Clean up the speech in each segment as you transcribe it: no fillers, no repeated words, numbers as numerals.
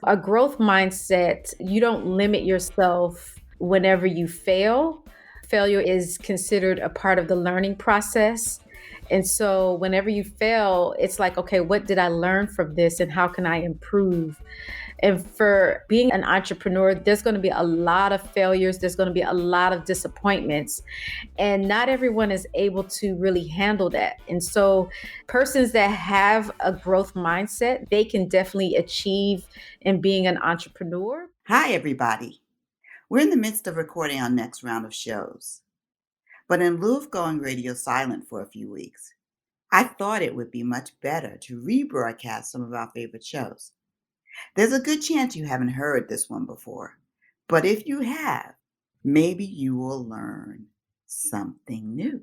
A growth mindset, you don't limit yourself whenever you fail. Failure is considered a part of the learning process. And so whenever you fail, it's like, okay, what did I learn from this and how can I improve? And for being an entrepreneur, there's going to be a lot of failures. There's going to be a lot of disappointments. And not everyone is able to really handle that. And so persons that have a growth mindset, they can definitely achieve in being an entrepreneur. Hi, everybody. We're in the midst of recording our next round of shows. But in lieu of going radio silent for a few weeks, I thought it would be much better to rebroadcast some of our favorite shows. There's a good chance you haven't heard this one before, but if you have, maybe you will learn something new.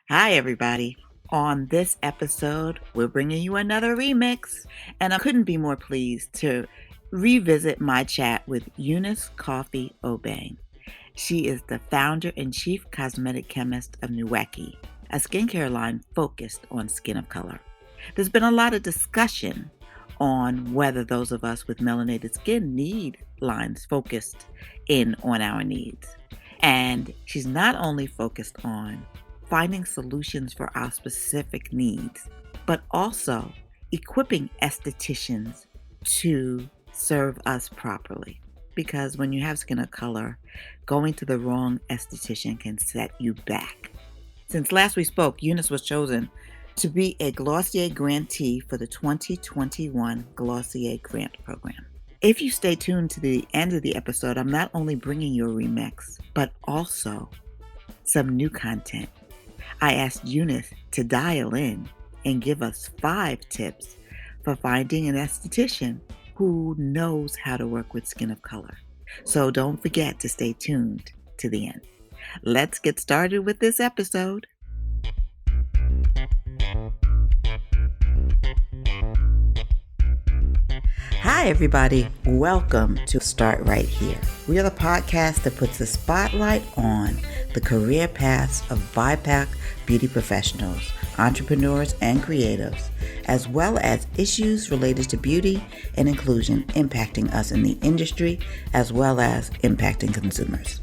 Hi, everybody. On this episode, we're bringing you another remix, and I couldn't be more pleased to revisit my chat with Eunice Cofie-Obeng. She is the founder and chief cosmetic chemist of Nuekie, a skincare line focused on skin of color. There's been a lot of discussion on whether those of us with melanated skin need lines focused in on our needs. And she's not only focused on finding solutions for our specific needs, but also equipping estheticians to serve us properly. Because when you have skin of color, going to the wrong esthetician can set you back. Since last we spoke, Eunice was chosen to be a Glossier grantee for the 2021 Glossier Grant Program. If you stay tuned to the end of the episode, I'm not only bringing you a remix, but also some new content. I asked Eunice to dial in and give us 5 tips for finding an esthetician who knows how to work with skin of color. So don't forget to stay tuned to the end. Let's get started with this episode. Hi, everybody. Welcome to Start Right Here. We are the podcast that puts the spotlight on the career paths of BIPOC beauty professionals, entrepreneurs, and creatives, as well as issues related to beauty and inclusion impacting us in the industry, as well as impacting consumers.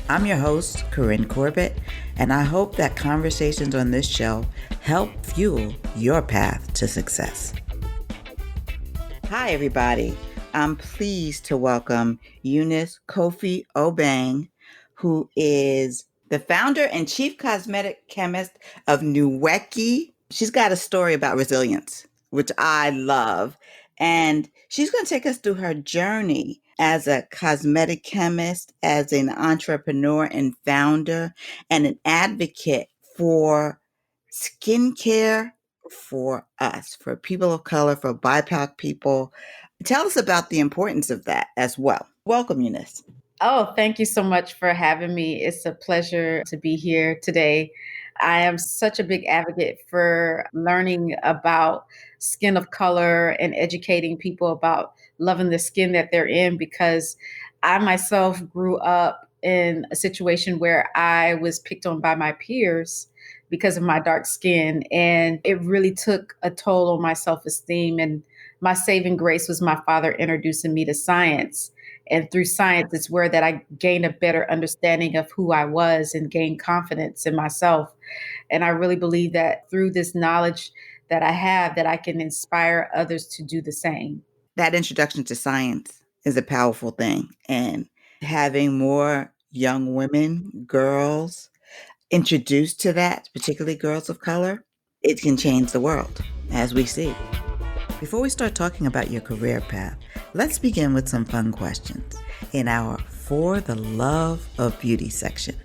I'm your host, Corinne Corbett, and I hope that conversations on this show help fuel your path to success. Hi, everybody. I'm pleased to welcome Eunice Cofie-Obeng, who is the founder and chief cosmetic chemist of Nuekie. She's got a story about resilience, which I love. And she's going to take us through her journey as a cosmetic chemist, as an entrepreneur and founder, and an advocate for skincare for us, for people of color, for BIPOC people. Tell us about the importance of that as well. Welcome, Eunice. Oh, thank you so much for having me. It's a pleasure to be here today. I am such a big advocate for learning about skin of color and educating people about loving the skin that they're in, because I myself grew up in a situation where I was picked on by my peers because of my dark skin. And it really took a toll on my self-esteem. And my saving grace was my father introducing me to science. And through science, it's where that I gained a better understanding of who I was and gained confidence in myself. And I really believe that through this knowledge that I have, that I can inspire others to do the same. That introduction to science is a powerful thing. And having more young women, girls, introduced to that, particularly girls of color, it can change the world, as we see. Before we start talking about your career path, let's begin with some fun questions in our For the Love of Beauty section.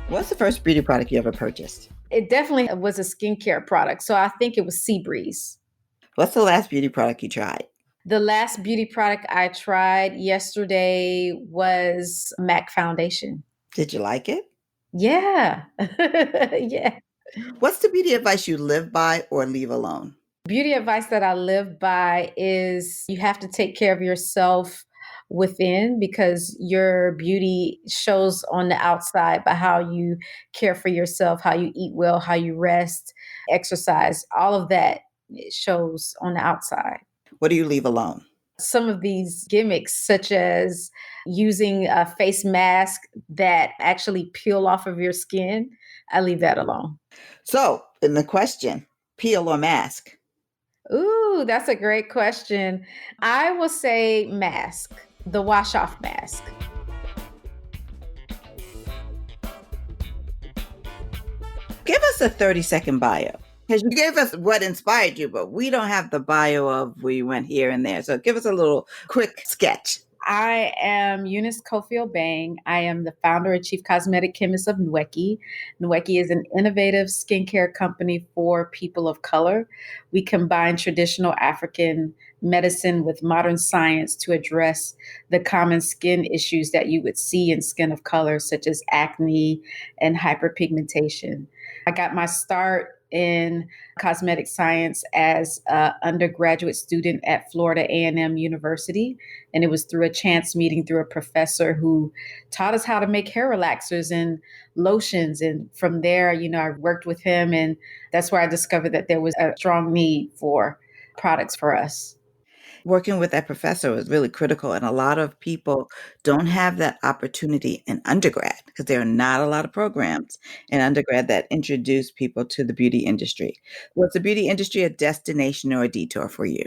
What's the first beauty product you ever purchased? It definitely was a skincare product. So I think it was Sea Breeze. What's the last beauty product you tried? The last beauty product I tried yesterday was MAC foundation. Did you like it? Yeah. Yeah. What's the beauty advice you live by or leave alone? Beauty advice that I live by is you have to take care of yourself within, because your beauty shows on the outside by how you care for yourself, how you eat well, how you rest, exercise, all of that shows on the outside. What do you leave alone? some of these gimmicks, such as using a face mask that actually peel off of your skin, I leave that alone. So, in the question, peel or mask? Ooh, that's a great question. I will say mask, the wash off mask. Give us a 30-second bio. Because you gave us what inspired you, but we don't have the bio of where you went here and there. So give us a little quick sketch. I am Eunice Cofie-Obeng. I am the founder and chief cosmetic chemist of Nuekie. Nuekie is an innovative skincare company for people of color. We combine traditional African medicine with modern science to address the common skin issues that you would see in skin of color, such as acne and hyperpigmentation. I got my start in cosmetic science as an undergraduate student at Florida A&M University. And it was through a chance meeting through a professor who taught us how to make hair relaxers and lotions. And from there, I worked with him. And that's where I discovered that there was a strong need for products for us. Working with that professor was really critical. And a lot of people don't have that opportunity in undergrad because there are not a lot of programs in undergrad that introduce people to the beauty industry. Was the beauty industry a destination or a detour for you?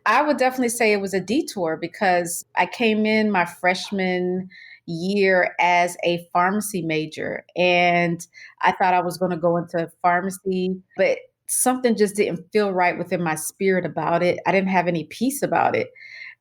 I would definitely say it was a detour because I came in my freshman year as a pharmacy major and I thought I was going to go into pharmacy, but something just didn't feel right within my spirit about it. I didn't have any peace about it.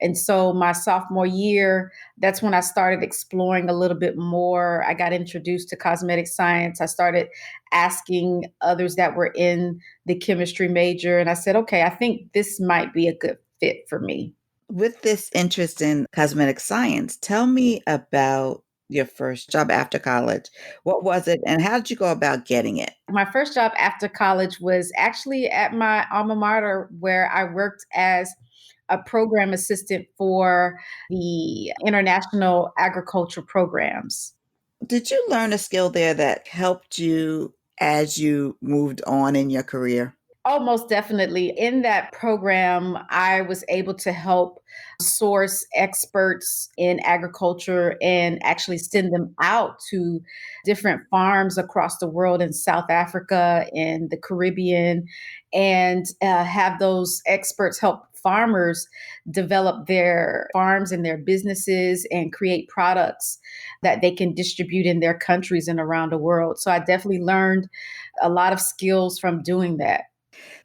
And so my sophomore year, that's when I started exploring a little bit more. I got introduced to cosmetic science. I started asking others that were in the chemistry major. And I said, okay, I think this might be a good fit for me. With this interest in cosmetic science, tell me about your first job after college. What was it and how did you go about getting it? My first job after college was actually at my alma mater, where I worked as a program assistant for the international agriculture programs. Did you learn a skill there that helped you as you moved on in your career? Oh, most definitely. In that program, I was able to help source experts in agriculture and actually send them out to different farms across the world in South Africa and the Caribbean, and have those experts help farmers develop their farms and their businesses and create products that they can distribute in their countries and around the world. So I definitely learned a lot of skills from doing that.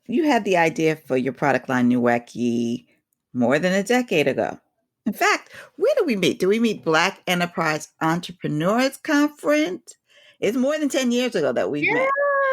You had the idea for your product line, Nuekie, more than a decade ago. In fact, where do we meet? Do we meet Black Enterprise Entrepreneurs Conference? It's more than 10 years ago that we've met.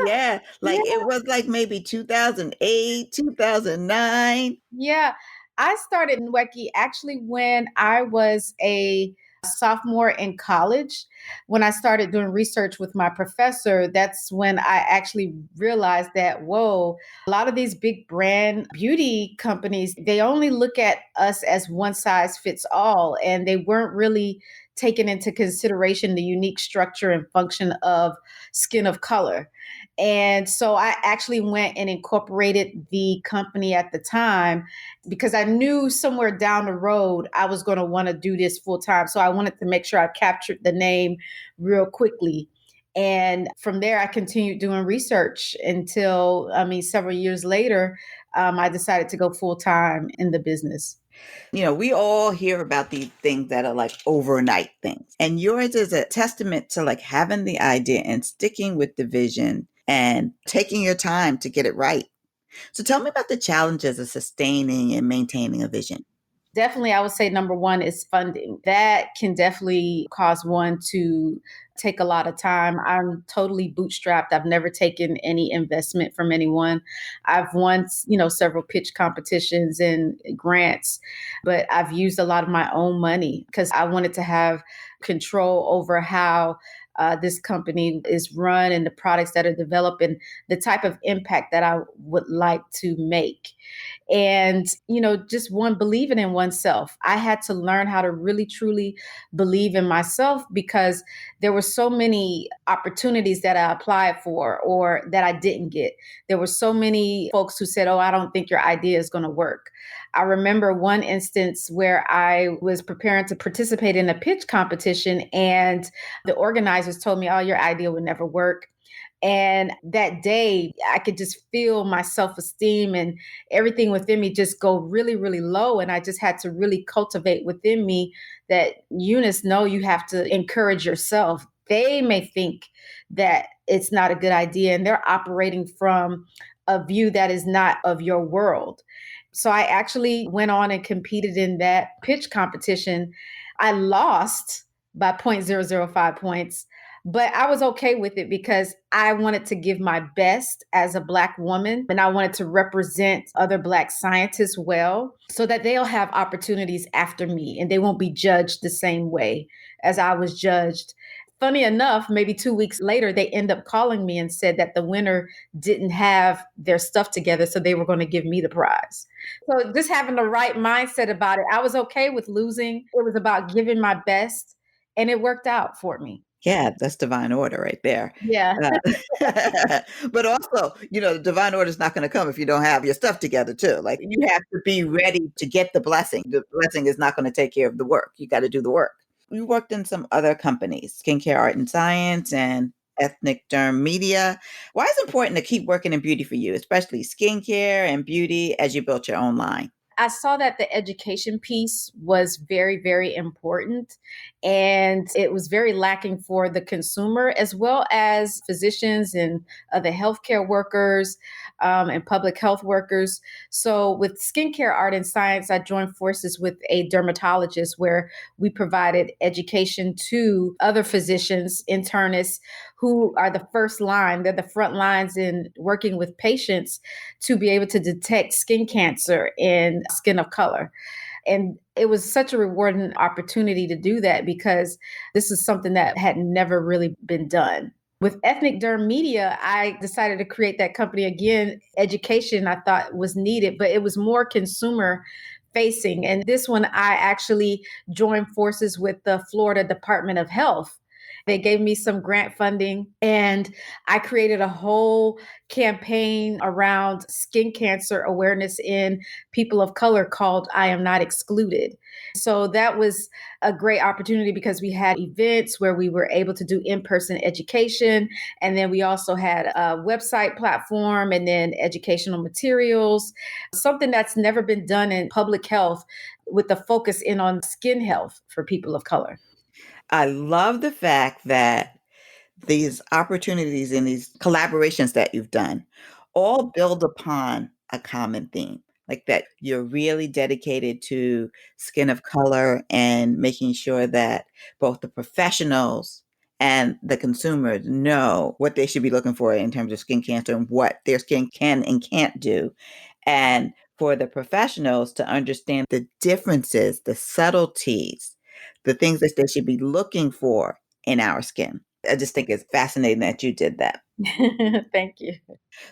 Yeah, Yeah, like yeah, it was like maybe 2008, 2009. yeah. I started Nuekie actually when I was a sophomore in college. When I started doing research with my professor, that's when I actually realized that, whoa, a lot of these big brand beauty companies, they only look at us as one size fits all, and they weren't really taking into consideration the unique structure and function of skin of color. And so I actually went and incorporated the company at the time because I knew somewhere down the road I was going to want to do this full time. So I wanted to make sure I captured the name real quickly. And from there, I continued doing research until, several years later, I decided to go full time in the business. We all hear about these things that are like overnight things. And yours is a testament to like having the idea and sticking with the vision and taking your time to get it right. So tell me about the challenges of sustaining and maintaining a vision. Definitely, I would say number one is funding. That can definitely cause one to take a lot of time. I'm totally bootstrapped. I've never taken any investment from anyone. I've won, several pitch competitions and grants, but I've used a lot of my own money because I wanted to have control over how this company is run and the products that are developed and the type of impact that I would like to make. And just one believing in oneself. I had to learn how to really truly believe in myself because there were so many opportunities that I applied for or that I didn't get. There were so many folks who said, oh, I don't think your idea is going to work. I remember one instance where I was preparing to participate in a pitch competition, and the organizers told me, "Oh, your idea would never work." And that day, I could just feel my self esteem and everything within me just go really, really low. And I just had to really cultivate within me that, Eunice, no, you have to encourage yourself. They may think that it's not a good idea, and they're operating from a view that is not of your world. So I actually went on and competed in that pitch competition. I lost by 0.005 points, but I was okay with it because I wanted to give my best as a Black woman, and I wanted to represent other Black scientists well so that they'll have opportunities after me and they won't be judged the same way as I was judged. Funny enough, maybe 2 weeks later, they end up calling me and said that the winner didn't have their stuff together, so they were going to give me the prize. So just having the right mindset about it, I was okay with losing. It was about giving my best, and it worked out for me. Yeah, that's divine order right there. Yeah. But also, the divine order is not going to come if you don't have your stuff together too. Like you have to be ready to get the blessing. The blessing is not going to take care of the work. You got to do the work. You worked in some other companies, Skincare Art and Science and Ethnic Derm Media. Why is it important to keep working in beauty for you, especially skincare and beauty as you built your own line? I saw that the education piece was very, very important, and it was very lacking for the consumer as well as physicians and other healthcare workers and public health workers. So, with Skincare Art and Science, I joined forces with a dermatologist where we provided education to other physicians, internists who are the first line, they're the front lines in working with patients to be able to detect skin cancer in skin of color. And it was such a rewarding opportunity to do that because this is something that had never really been done. With Ethnic Derm Media, I decided to create that company again. Education I thought was needed, but it was more consumer facing. And this one, I actually joined forces with the Florida Department of Health. They gave me some grant funding, and I created a whole campaign around skin cancer awareness in people of color called I Am Not Excluded. So that was a great opportunity because we had events where we were able to do in-person education. And then we also had a website platform and then educational materials, something that's never been done in public health with the focus in on skin health for people of color. I love the fact that these opportunities and these collaborations that you've done all build upon a common theme, like that you're really dedicated to skin of color and making sure that both the professionals and the consumers know what they should be looking for in terms of skin cancer and what their skin can and can't do. And for the professionals to understand the differences, the subtleties, the things that they should be looking for in our skin. I just think it's fascinating that you did that. Thank you.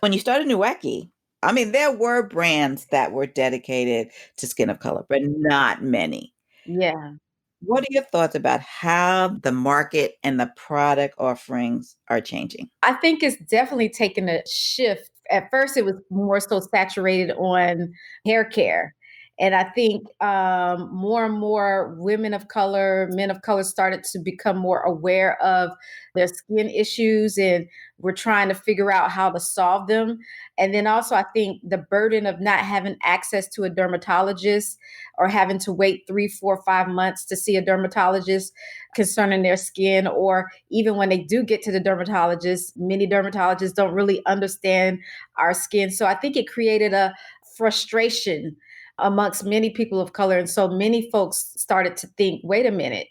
When you started Nuekie, I mean, there were brands that were dedicated to skin of color, but not many. Yeah. What are your thoughts about how the market and the product offerings are changing? I think it's definitely taken a shift. At first, it was more so saturated on hair care. And I think more and more women of color, men of color started to become more aware of their skin issues, and we're trying to figure out how to solve them. And then also, I think the burden of not having access to a dermatologist or having to wait 3, 4, 5 months to see a dermatologist concerning their skin, or even when they do get to the dermatologist, many dermatologists don't really understand our skin. So I think it created a frustration amongst many people of color. And so many folks started to think, wait a minute,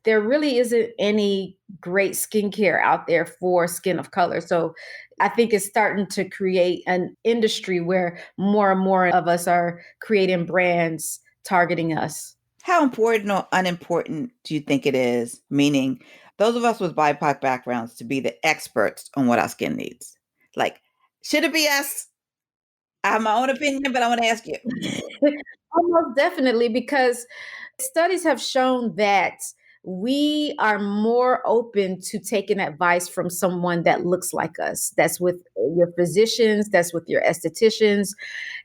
there really isn't any great skincare out there for skin of color. So I think it's starting to create an industry where more and more of us are creating brands targeting us. How important or unimportant do you think it is? Meaning, those of us with BIPOC backgrounds to be the experts on what our skin needs. Like, should it be us? I have my own opinion, but I want to ask you. Almost definitely, because studies have shown that we are more open to taking advice from someone that looks like us. That's with your physicians, that's with your estheticians.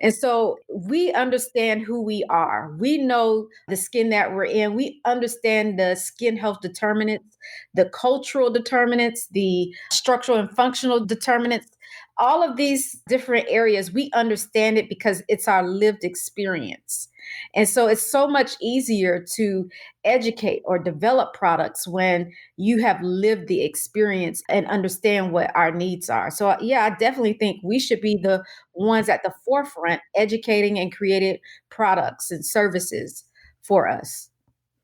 And so we understand who we are. We know the skin that we're in. We understand the skin health determinants, the cultural determinants, the structural and functional determinants. All of these different areas, we understand it because it's our lived experience. And so it's so much easier to educate or develop products when you have lived the experience and understand what our needs are. So, yeah, I definitely think we should be the ones at the forefront educating and creating products and services for us.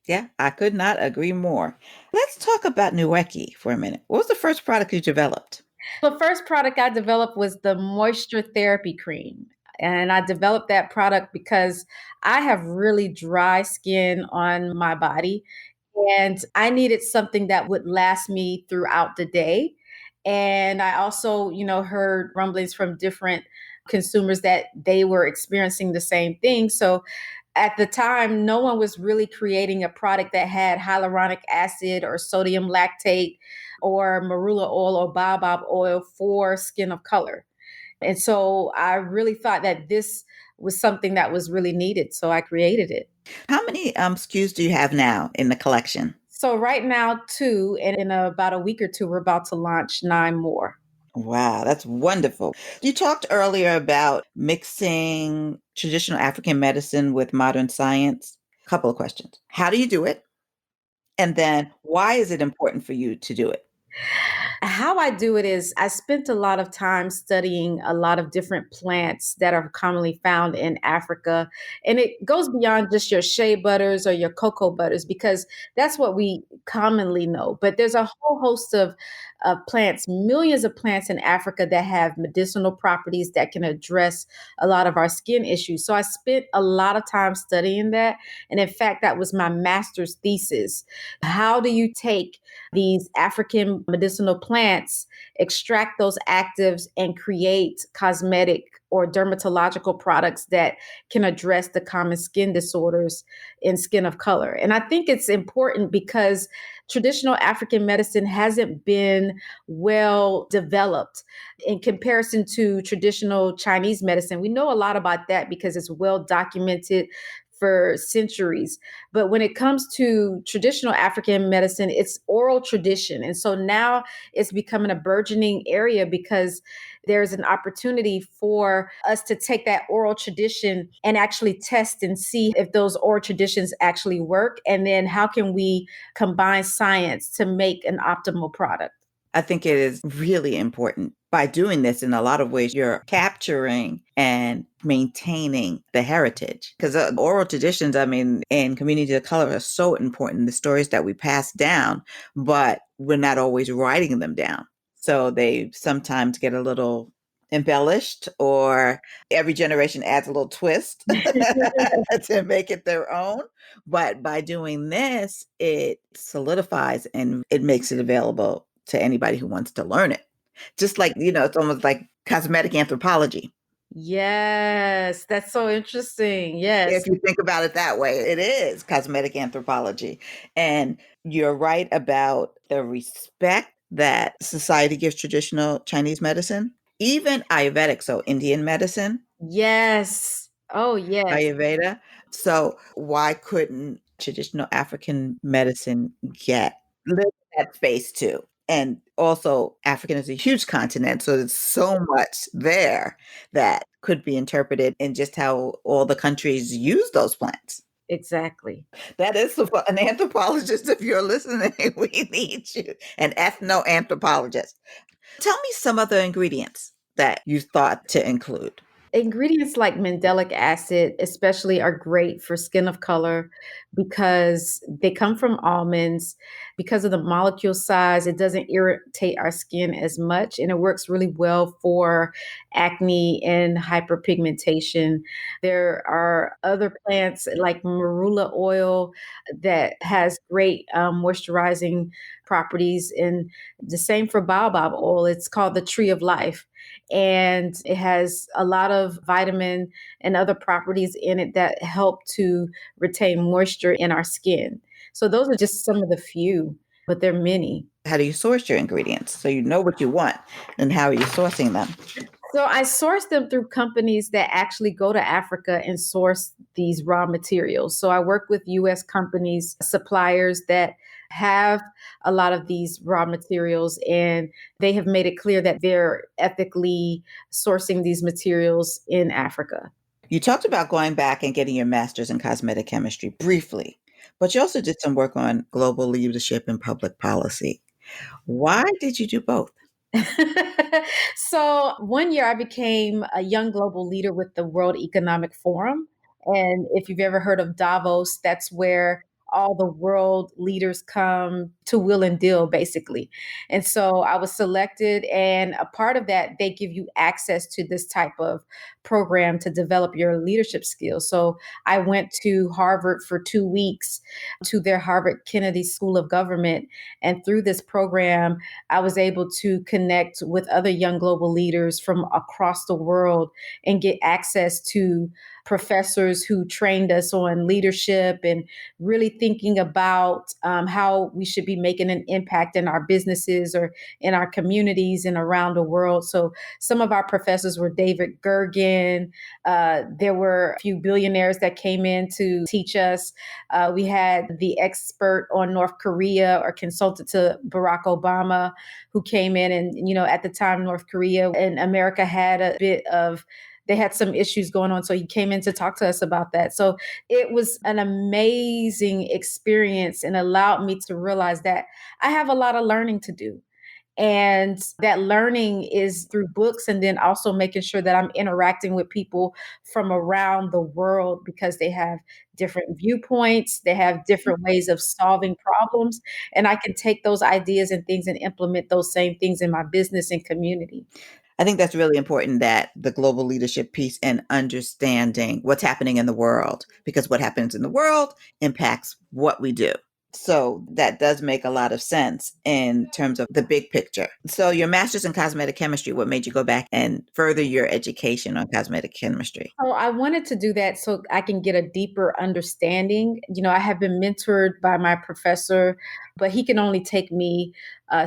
Yeah, I could not agree more. Let's talk about Nuekie for a minute. What was the first product you developed? The first product I developed was the moisture therapy cream. And I developed that product because I have really dry skin on my body. And I needed something that would last me throughout the day. And I also, heard rumblings from different consumers that they were experiencing the same thing. So at the time, no one was really creating a product that had hyaluronic acid or sodium lactate or marula oil or baobab oil for skin of color. And so I really thought that this was something that was really needed. So I created it. How many SKUs do you have now in the collection? So right now, two, and in about a week or two, we're about to launch 9 more. Wow, that's wonderful. You talked earlier about mixing traditional African medicine with modern science. A couple of questions. How do you do it? And then why is it important for you to do it? How I do it is I spent a lot of time studying a lot of different plants that are commonly found in Africa. And it goes beyond just your shea butters or your cocoa butters because that's what we commonly know. But there's a whole host of plants, millions of plants in Africa that have medicinal properties that can address a lot of our skin issues. So I spent a lot of time studying that. And in fact, that was my master's thesis. How do you take these African medicinal plants, extract those actives, and create cosmetic or dermatological products that can address the common skin disorders in skin of color? And I think it's important because traditional African medicine hasn't been well developed in comparison to traditional Chinese medicine. We know a lot about that because it's well documented for centuries. But when it comes to traditional African medicine, it's oral tradition. And so now it's becoming a burgeoning area because there's an opportunity for us to take that oral tradition and actually test and see if those oral traditions actually work. And then how can we combine science to make an optimal product? I think it is really important. By doing this, in a lot of ways, you're capturing and maintaining the heritage. Because oral traditions, in communities of color are so important, the stories that we pass down, but we're not always writing them down. So they sometimes get a little embellished, or every generation adds a little twist to make it their own. But by doing this, it solidifies and it makes it available to anybody who wants to learn it. Just like, it's almost like cosmetic anthropology. Yes, that's so interesting. Yes. If you think about it that way, it is cosmetic anthropology. And you're right about the respect that society gives traditional Chinese medicine, even Ayurvedic, so Indian medicine, Yes. Oh, yes. Ayurveda. So why couldn't traditional African medicine live in that space too? And also, African is a huge continent, so there's so much there that could be interpreted in just how all the countries use those plants. Exactly. That is an anthropologist, if you're listening, we need you, an ethno-anthropologist. Tell me some other ingredients that you thought to include. Ingredients like mandelic acid, especially, are great for skin of color because they come from almonds. Because of the molecule size, it doesn't irritate our skin as much, and it works really well for acne and hyperpigmentation. There are other plants like marula oil that has great moisturizing properties, and the same for baobab oil. It's called the tree of life, and it has a lot of vitamin and other properties in it that help to retain moisture in our skin. So those are just some of the few, but there are many. How do you source your ingredients? So you know what you want, and how are you sourcing them? So I source them through companies that actually go to Africa and source these raw materials. So I work with US companies, suppliers that have a lot of these raw materials, and they have made it clear that they're ethically sourcing these materials in Africa. You talked about going back and getting your master's in cosmetic chemistry briefly, but you also did some work on global leadership and public policy. Why did you do both? So one year I became a young global leader with the World Economic Forum. And if you've ever heard of Davos, that's where all the world leaders come to will and deal, basically. And so I was selected, and a part of that, they give you access to this type of program to develop your leadership skills. So I went to Harvard for 2 weeks to their Harvard Kennedy School of Government. And through this program, I was able to connect with other young global leaders from across the world and get access to professors who trained us on leadership and really thinking about how we should be making an impact in our businesses or in our communities and around the world. So some of our professors were David Gergen. There were a few billionaires that came in to teach us. We had the expert on North Korea or consultant to Barack Obama who came in, and, at the time, North Korea and America had a bit of they had some issues going on. So he came in to talk to us about that. So it was an amazing experience and allowed me to realize that I have a lot of learning to do. And that learning is through books, and then also making sure that I'm interacting with people from around the world because they have different viewpoints, they have different ways of solving problems. And I can take those ideas and things and implement those same things in my business and community. I think that's really important, that the global leadership piece and understanding what's happening in the world, because what happens in the world impacts what we do. So that does make a lot of sense in terms of the big picture. So your master's in cosmetic chemistry, what made you go back and further your education on cosmetic chemistry? Oh, I wanted to do that so I can get a deeper understanding. I have been mentored by my professor, but he can only take me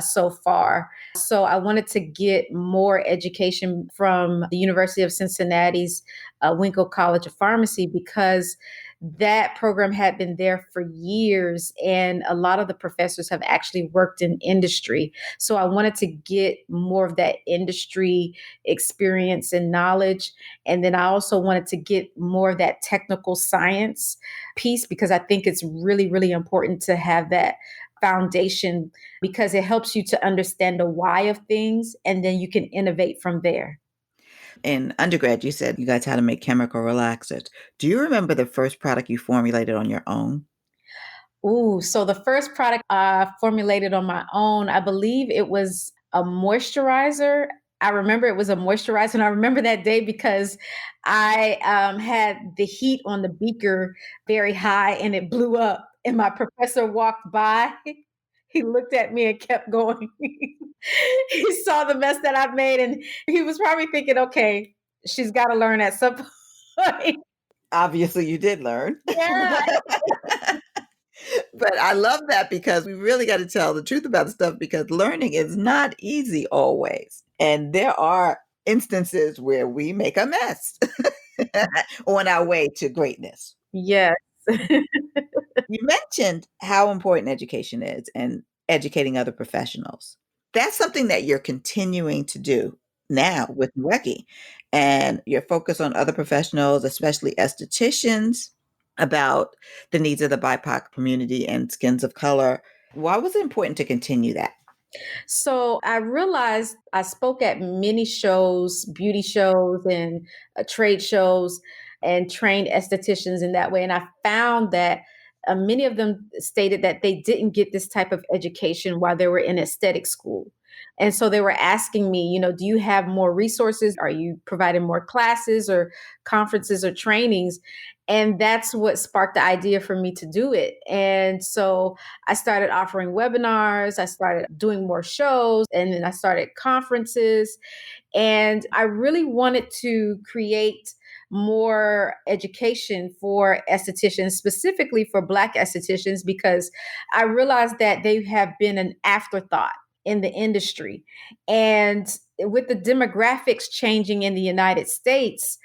so far. So I wanted to get more education from the University of Cincinnati's Winkle College of Pharmacy, because that program had been there for years, and a lot of the professors have actually worked in industry. So I wanted to get more of that industry experience and knowledge. And then I also wanted to get more of that technical science piece, because I think it's really, really important to have that foundation, because it helps you to understand the why of things, and then you can innovate from there. In undergrad, you said you guys had to make chemical relaxers. Do you remember the first product you formulated on your own? Ooh, so the first product I formulated on my own, I believe it was a moisturizer. I remember it was a moisturizer, and I remember that day because I had the heat on the beaker very high, and it blew up. And my professor walked by. He looked at me and kept going. He saw the mess that I made, and he was probably thinking, okay, she's got to learn at some point. Obviously, you did learn. Yeah. But I love that, because we really got to tell the truth about the stuff, because learning is not easy always. And there are instances where we make a mess on our way to greatness. Yes. You mentioned how important education is and educating other professionals. That's something that you're continuing to do now with Nuekie, and your focus on other professionals, especially estheticians, about the needs of the BIPOC community and skins of color. Why was it important to continue that? So I realized I spoke at many shows, beauty shows and trade shows, and trained estheticians in that way. And I found that many of them stated that they didn't get this type of education while they were in aesthetic school. And so they were asking me, do you have more resources? Are you providing more classes or conferences or trainings? And that's what sparked the idea for me to do it. And so I started offering webinars, I started doing more shows, and then I started conferences. And I really wanted to create more education for estheticians, specifically for Black estheticians, because I realized that they have been an afterthought in the industry. And with the demographics changing in the United States,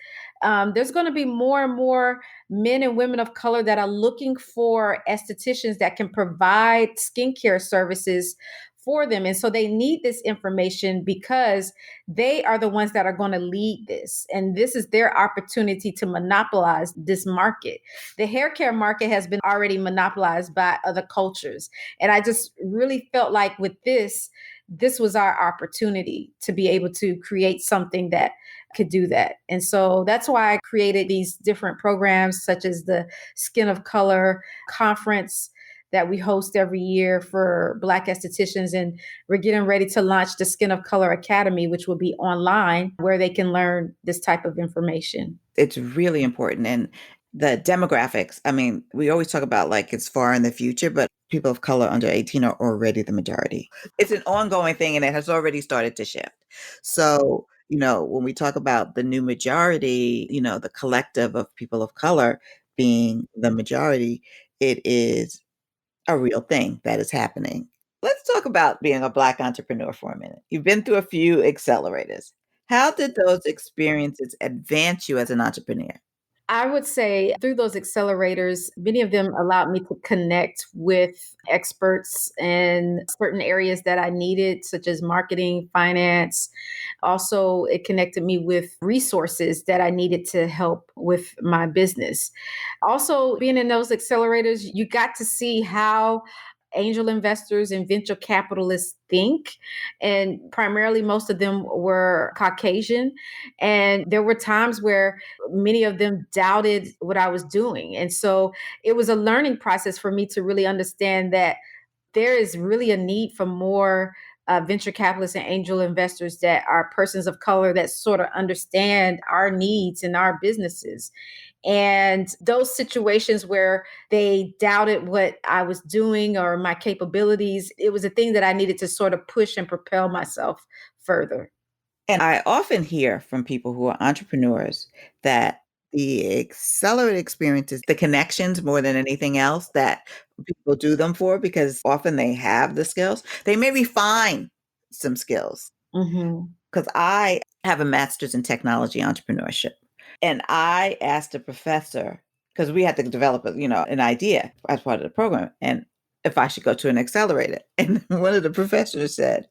there's going to be more and more men and women of color that are looking for estheticians that can provide skincare services for them. And so they need this information because they are the ones that are going to lead this. And this is their opportunity to monopolize this market. The hair care market has been already monopolized by other cultures. And I just really felt like with this was our opportunity to be able to create something that could do that. And so that's why I created these different programs, such as the Skin of Color conference that we host every year for Black estheticians. And we're getting ready to launch the Skin of Color Academy, which will be online where they can learn this type of information. It's really important. And the demographics, I mean, we always talk about like it's far in the future, but people of color under 18 are already the majority. It's an ongoing thing and it has already started to shift. So, when we talk about the new majority, the collective of people of color being the majority, it is a real thing that is happening. Let's talk about being a Black entrepreneur for a minute. You've been through a few accelerators. How did those experiences advance you as an entrepreneur? I would say through those accelerators, many of them allowed me to connect with experts in certain areas that I needed, such as marketing, finance. Also, it connected me with resources that I needed to help with my business. Also, being in those accelerators, you got to see how angel investors and venture capitalists think. And primarily, most of them were Caucasian. And there were times where many of them doubted what I was doing. And so it was a learning process for me to really understand that there is really a need for more venture capitalists and angel investors that are persons of color that sort of understand our needs and our businesses. And those situations where they doubted what I was doing or my capabilities, it was a thing that I needed to sort of push and propel myself further. And I often hear from people who are entrepreneurs that the accelerated experiences, the connections more than anything else that people do them for, because often they have the skills. They may refine some skills. Mm-hmm. Because I have a master's in technology entrepreneurship. And I asked a professor, because we had to develop an idea as part of the program, and if I should go to an accelerator. And one of the professors said,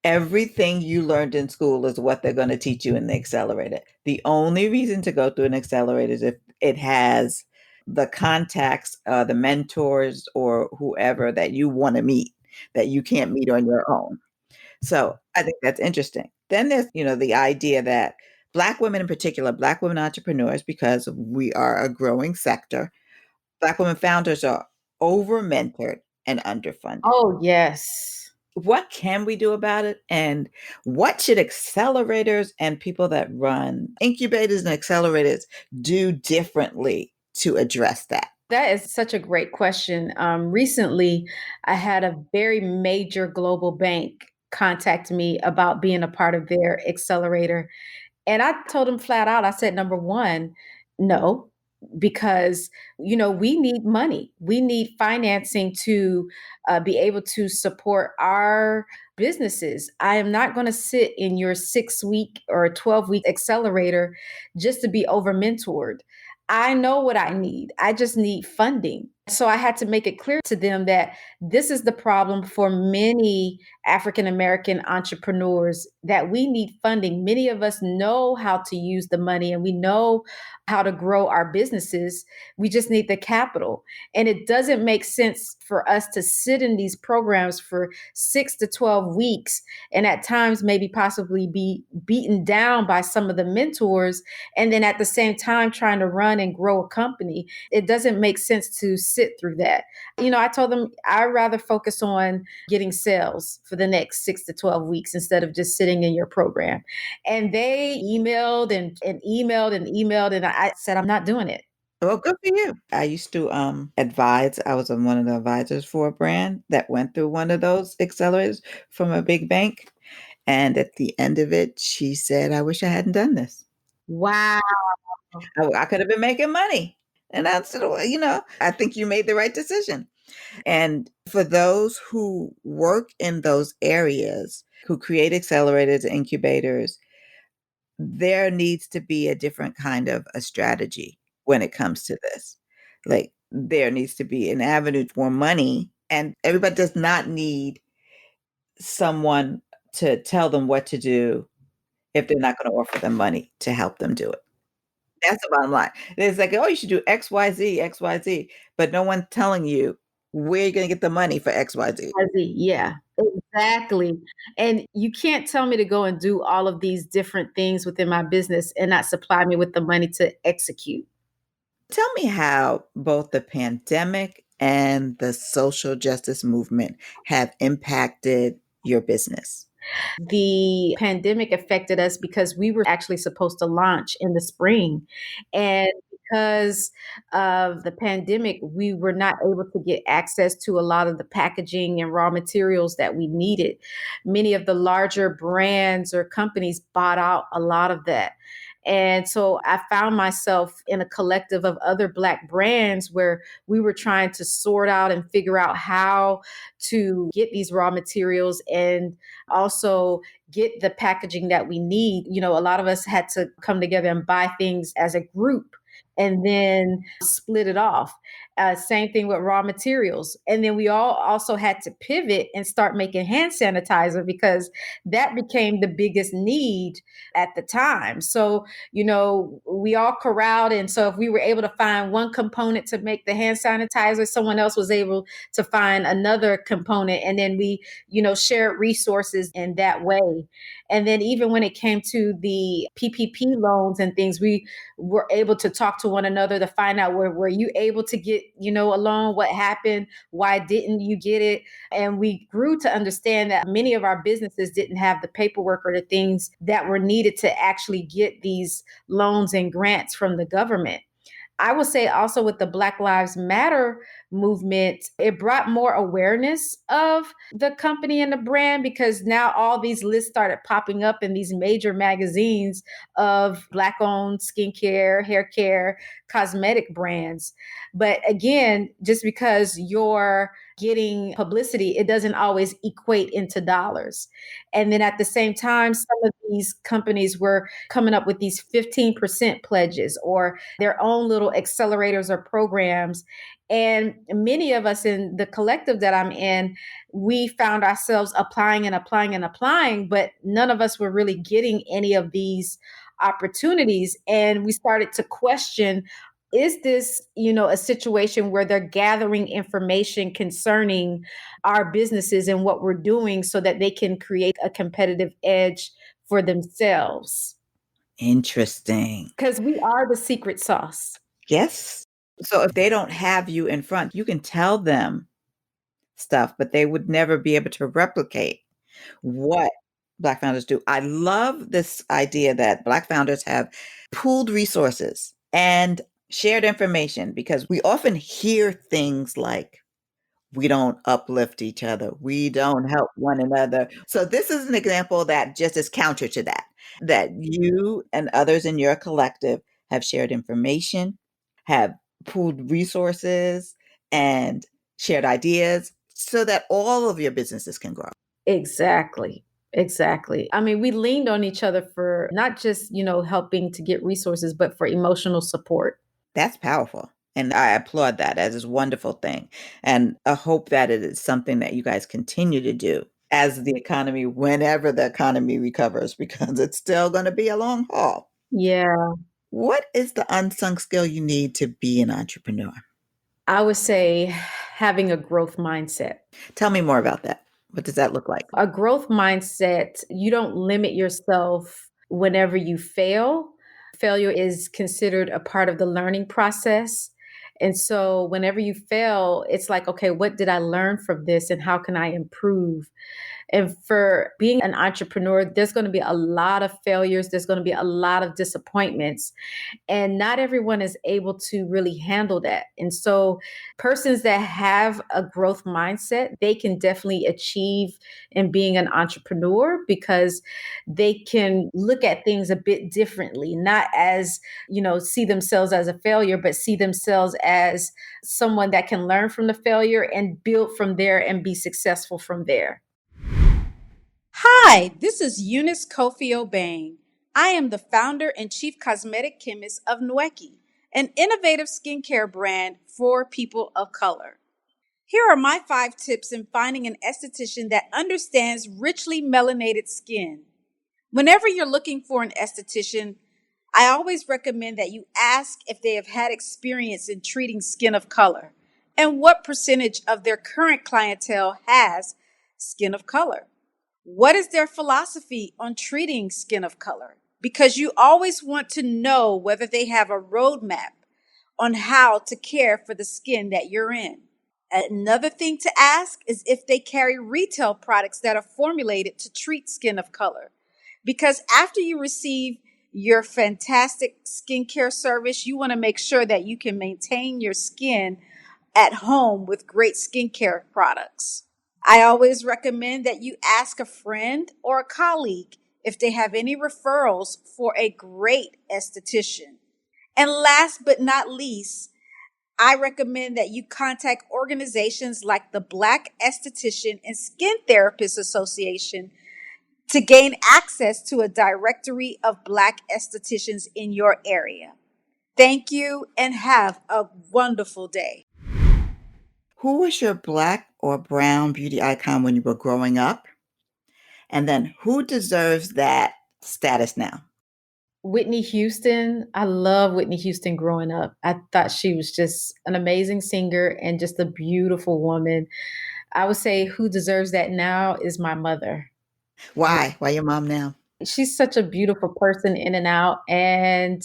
everything you learned in school is what they're going to teach you in the accelerator. The only reason to go through an accelerator is if it has the contacts, the mentors, or whoever that you want to meet that you can't meet on your own. So I think that's interesting. Then there's, the idea that Black women in particular, Black women entrepreneurs, because we are a growing sector, Black women founders are over-mentored and underfunded. Oh, yes. What can we do about it? And what should accelerators and people that run incubators and accelerators do differently to address that? That is such a great question. Recently, I had a very major global bank contact me about being a part of their accelerator. And I told them flat out, I said, number one, no, because, we need money. We need financing to be able to support our businesses. I am not going to sit in your 6-week or 12-week accelerator just to be over mentored. I know what I need. I just need funding. So I had to make it clear to them that this is the problem for many African American entrepreneurs, that we need funding. Many of us know how to use the money and we know how to grow our businesses. We just need the capital. And it doesn't make sense for us to sit in these programs for 6 to 12 weeks and at times maybe possibly be beaten down by some of the mentors. And then at the same time, trying to run and grow a company. It doesn't make sense to sit through that. I told them I'd rather focus on getting sales for the next 6 to 12 weeks instead of just sitting in your program. And they emailed and emailed and emailed. And I said, I'm not doing it. Well, good for you. I used to advise. I was one of the advisors for a brand that went through one of those accelerators from a big bank. And at the end of it, she said, I wish I hadn't done this. Wow. I could have been making money. And that's, I think you made the right decision. And for those who work in those areas, who create accelerators, incubators, there needs to be a different kind of a strategy when it comes to this. Like there needs to be an avenue for money, and everybody does not need someone to tell them what to do if they're not going to offer them money to help them do it. That's the bottom line. It's like, oh, you should do X, Y, Z, X, Y, Z, but no one's telling you where you're going to get the money for X, Y, Z. Yeah, exactly. And you can't tell me to go and do all of these different things within my business and not supply me with the money to execute. Tell me how both the pandemic and the social justice movement have impacted your business. The pandemic affected us because we were actually supposed to launch in the spring. And because of the pandemic, we were not able to get access to a lot of the packaging and raw materials that we needed. Many of the larger brands or companies bought out a lot of that. And so I found myself in a collective of other Black brands where we were trying to sort out and figure out how to get these raw materials and also get the packaging that we need. You know, a lot of us had to come together and buy things as a group and then split it off. Same thing with raw materials. And then we all also had to pivot and start making hand sanitizer because that became the biggest need at the time. So, you know, we all corralled. And so if we were able to find one component to make the hand sanitizer, someone else was able to find another component. And then we, you know, shared resources in that way. And then even when it came to the PPP loans and things, we were able to talk to one another to find out were you able to get, you know, a loan? What happened? Why didn't you get it? And we grew to understand that many of our businesses didn't have the paperwork or the things that were needed to actually get these loans and grants from the government. I will say also with the Black Lives Matter movement, it brought more awareness of the company and the brand because now all these lists started popping up in these major magazines of Black owned skincare, hair care, cosmetic brands. But again, just because you're getting publicity, it doesn't always equate into dollars. And then at the same time, some of these companies were coming up with these 15% pledges or their own little accelerators or programs. And many of us in the collective that I'm in, we found ourselves applying and applying and applying, but none of us were really getting any of these opportunities. And we started to question, is this, you know, a situation where they're gathering information concerning our businesses and what we're doing so that they can create a competitive edge for themselves? Interesting. Because we are the secret sauce. Yes. So if they don't have you in front, you can tell them stuff, but they would never be able to replicate what Black founders do. I love this idea that Black founders have pooled resources and shared information because we often hear things like, we don't uplift each other. We don't help one another. So this is an example that just is counter to that, that you and others in your collective have shared information, have pooled resources and shared ideas so that all of your businesses can grow. Exactly. Exactly. I mean, we leaned on each other for not just, you know, helping to get resources, but for emotional support. That's powerful. And I applaud that as a wonderful thing. And I hope that it is something that you guys continue to do as the economy, whenever the economy recovers, because it's still going to be a long haul. Yeah. What is the unsung skill you need to be an entrepreneur? I would say having a growth mindset. Tell me more about that. What does that look like? A growth mindset, you don't limit yourself whenever you fail. Failure is considered a part of the learning process. And so whenever you fail, it's like, okay, what did I learn from this and how can I improve? And for being an entrepreneur, there's going to be a lot of failures. There's going to be a lot of disappointments. And not everyone is able to really handle that. And so persons that have a growth mindset, they can definitely achieve in being an entrepreneur because they can look at things a bit differently, not as, see themselves as a failure, but see themselves as someone that can learn from the failure and build from there and be successful from there. Hi, this is Eunice Cofie-Obeng. I am the founder and chief cosmetic chemist of Nuekie, an innovative skincare brand for people of color. Here are my 5 tips in finding an esthetician that understands richly melanated skin. Whenever you're looking for an esthetician, I always recommend that you ask if they have had experience in treating skin of color and what percentage of their current clientele has skin of color. What is their philosophy on treating skin of color? Because you always want to know whether they have a roadmap on how to care for the skin that you're in. Another thing to ask is if they carry retail products that are formulated to treat skin of color. Because after you receive your fantastic skincare service, you want to make sure that you can maintain your skin at home with great skincare products. I always recommend that you ask a friend or a colleague if they have any referrals for a great esthetician. And last but not least, I recommend that you contact organizations like the Black Esthetician and Skin Therapists Association to gain access to a directory of Black estheticians in your area. Thank you and have a wonderful day. Who was your Black or brown beauty icon when you were growing up? And then who deserves that status now? Whitney Houston. I love Whitney Houston growing up. I thought she was just an amazing singer and just a beautiful woman. I would say who deserves that now is my mother. Why? Why your mom now? She's such a beautiful person in and out. And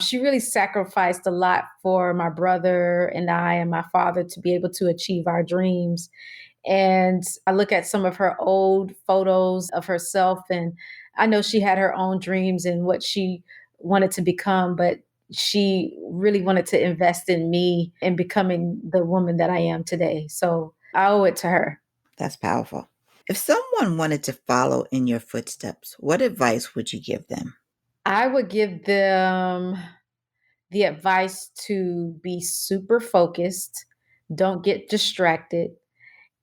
she really sacrificed a lot for my brother and I and my father to be able to achieve our dreams. And I look at some of her old photos of herself, and I know she had her own dreams and what she wanted to become, but she really wanted to invest in me in becoming the woman that I am today. So I owe it to her. That's powerful. If someone wanted to follow in your footsteps, what advice would you give them? I would give them the advice to be super focused, don't get distracted,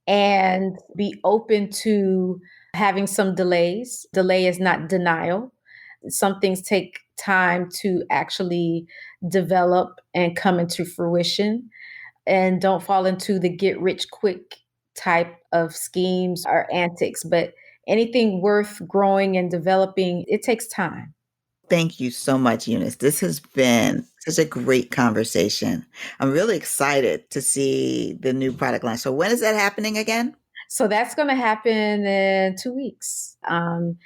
and be open to having some delays. Delay is not denial. Some things take time to actually develop and come into fruition. And don't fall into the get rich quick type of schemes or antics. But anything worth growing and developing, it takes time. Thank you so much, Eunice. This has been such a great conversation. I'm really excited to see the new product line. So when is that happening again? So that's going to happen in 2 weeks,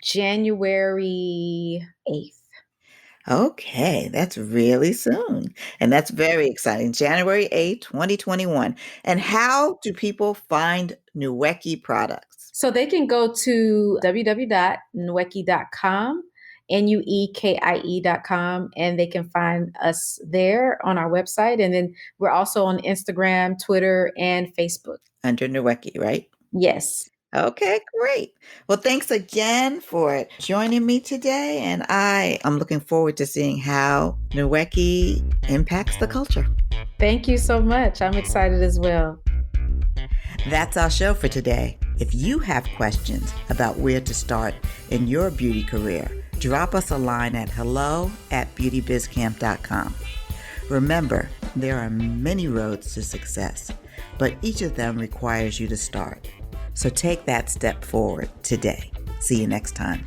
January 8th. Okay, that's really soon. And that's very exciting. January 8th, 2021. And how do people find Nuekie products? So they can go to www.nuekie.com, nuekie.com, and they can find us there on our website. And then we're also on Instagram, Twitter, and Facebook. Under Nuekie, right? Yes. Okay, great. Well, thanks again for joining me today. And I am looking forward to seeing how Nuekie impacts the culture. Thank you so much. I'm excited as well. That's our show for today. If you have questions about where to start in your beauty career, drop us a line at hello@beautybizcamp.com. Remember, there are many roads to success, but each of them requires you to start. So take that step forward today. See you next time.